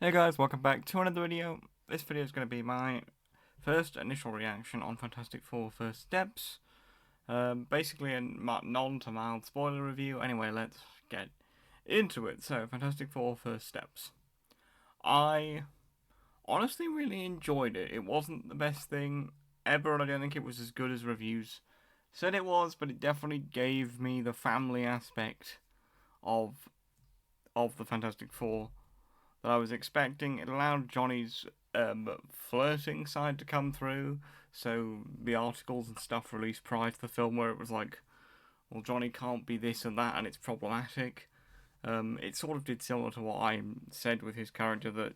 Hey guys, welcome back to another video. This video is going to be my first initial reaction on Fantastic Four First Steps. Basically a non to mild spoiler review. Anyway, let's get into it. So, Fantastic Four First Steps. I honestly really enjoyed it. It wasn't the best thing ever, and I don't think it was as good as reviews said it was, but it definitely gave me the family aspect of the Fantastic Four that I was expecting. It allowed Johnny's flirting side to come through. So the articles and stuff released prior to the film, where it was like, well, Johnny can't be this and that, and it's problematic. It sort of did similar to what I said with his character, that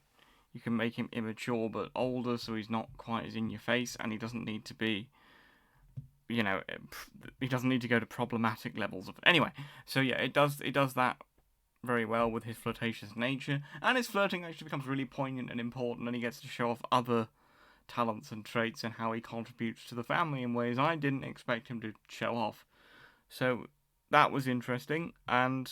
you can make him immature but older, so he's not quite as in your face, and he doesn't need to be, he doesn't need to go to problematic levels of. Anyway, so yeah, it does that very well with his flirtatious nature, and his flirting actually becomes really poignant and important, and he gets to show off other talents and traits and how he contributes to the family in ways I didn't expect him to show off. So that was interesting, and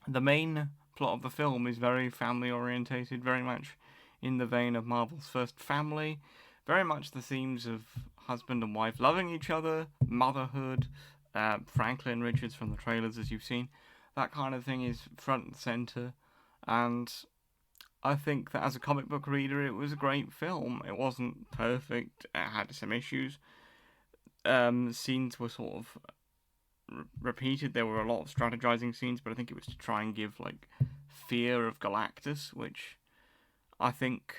the main plot of the film is very family orientated, very much in the vein of Marvel's First Family, very much the themes of husband and wife loving each other, motherhood, Franklin Richards from the trailers, as you've seen. That kind of thing is front and center, and I think that as a comic book reader, it was a great film. It wasn't perfect; it had some issues. Scenes were sort of repeated. There were a lot of strategizing scenes, but I think it was to try and give like fear of Galactus, which I think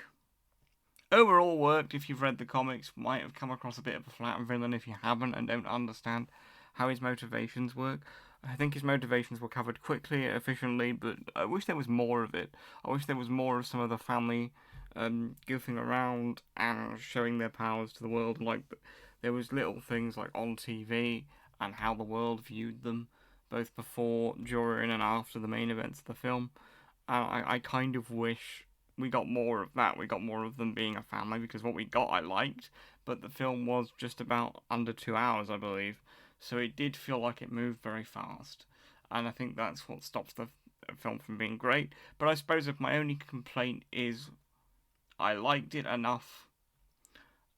overall worked. If you've read the comics, might have come across a bit of a flat villain if you haven't and don't understand how his motivations work. I think his motivations were covered quickly, efficiently, but I wish there was more of it. I wish there was more of some of the family goofing around and showing their powers to the world. Like, there was little things like on TV and how the world viewed them, both before, during, and after the main events of the film. And I kind of wish we got more of that. We got more of them being a family, because what we got I liked, but the film was just about under 2 hours, I believe. So it did feel like it moved very fast, and I think that's what stops the film from being great. But I suppose if my only complaint is I liked it enough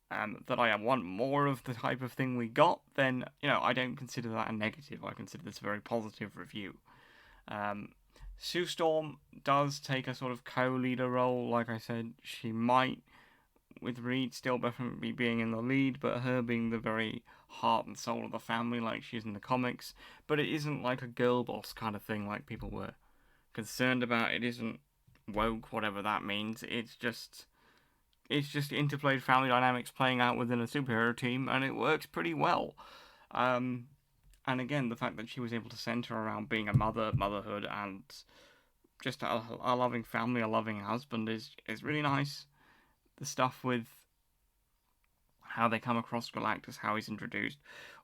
that I want more of the type of thing we got, then I don't consider that a negative. I consider this a very positive review. Um, Sue Storm does take a sort of co-leader role. Like I said, she might, with Reed still definitely being in the lead, but her being the very heart and soul of the family like she is in the comics. But it isn't like a girl boss kind of thing like people were concerned about. It isn't woke, whatever that means. It's just interplayed family dynamics playing out within a superhero team, and it works pretty well. Um, and again, the fact that she was able to center around being a mother, motherhood, and just a loving family, a loving husband is really nice. The stuff with how they come across Galactus, how he's introduced,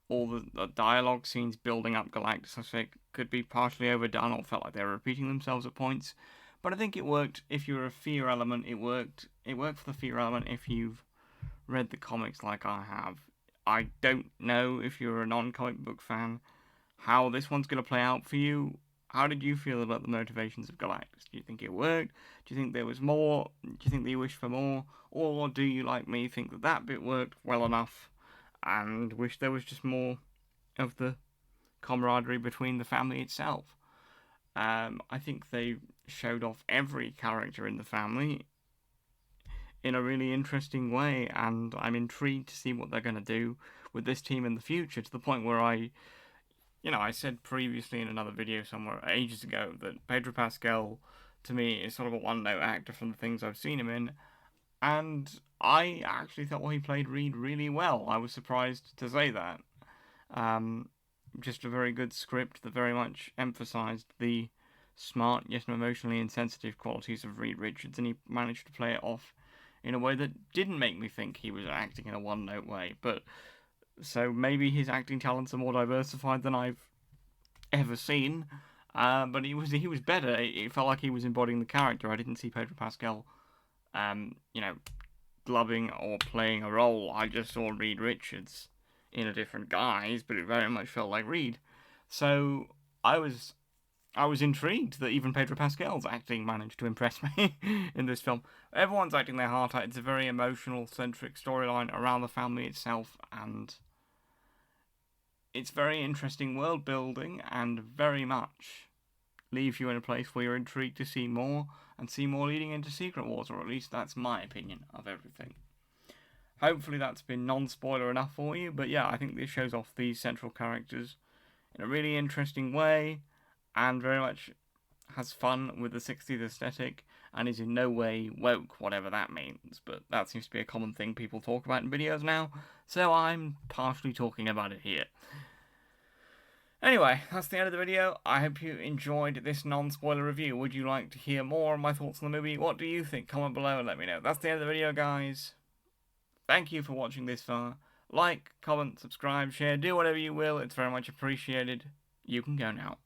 all the dialogue scenes building up Galactus, I think could be partially overdone or felt like they were repeating themselves at points. But I think it worked. If you're a fear element, it worked. It worked for the fear element if you've read the comics like I have. I don't know if you're a non-comic book fan how this one's going to play out for you. How did you feel about the motivations of Galactus? Do you think it worked? Do you think there was more? Do you think that you wish for more? Or do you, like me, think that that bit worked well enough and wish there was just more of the camaraderie between the family itself? I think they showed off every character in the family in a really interesting way, and I'm intrigued to see what they're going to do with this team in the future, to the point where I said previously in another video somewhere ages ago that Pedro Pascal, to me, is sort of a one-note actor from the things I've seen him in, and I actually thought he played Reed really well. I was surprised to say that. Um, just a very good script that very much emphasised the smart yet emotionally insensitive qualities of Reed Richards, and he managed to play it off in a way that didn't make me think he was acting in a one-note way. But so maybe his acting talents are more diversified than I've ever seen. But he was better. It felt like he was embodying the character. I didn't see Pedro Pascal, um, you know, gloving or playing a role. I just saw Reed Richards in a different guise, but it very much felt like Reed. So I was I was intrigued that even Pedro Pascal's acting managed to impress me in this film. Everyone's acting their heart out. It's a very emotional, centric storyline around the family itself, and it's very interesting world building, and very much leaves you in a place where you're intrigued to see more, and see more leading into Secret Wars, or at least that's my opinion of everything. Hopefully that's been non-spoiler enough for you, but yeah, I think this shows off these central characters in a really interesting way, and very much has fun with the 60s aesthetic, and is in no way woke, whatever that means, but that seems to be a common thing people talk about in videos now, so I'm partially talking about it here. Anyway, that's the end of the video. I hope you enjoyed this non-spoiler review. Would you like to hear more on my thoughts on the movie? What do you think? Comment below and let me know. That's the end of the video, guys. Thank you for watching this far. Like, comment, subscribe, share, do whatever you will. It's very much appreciated. You can go now.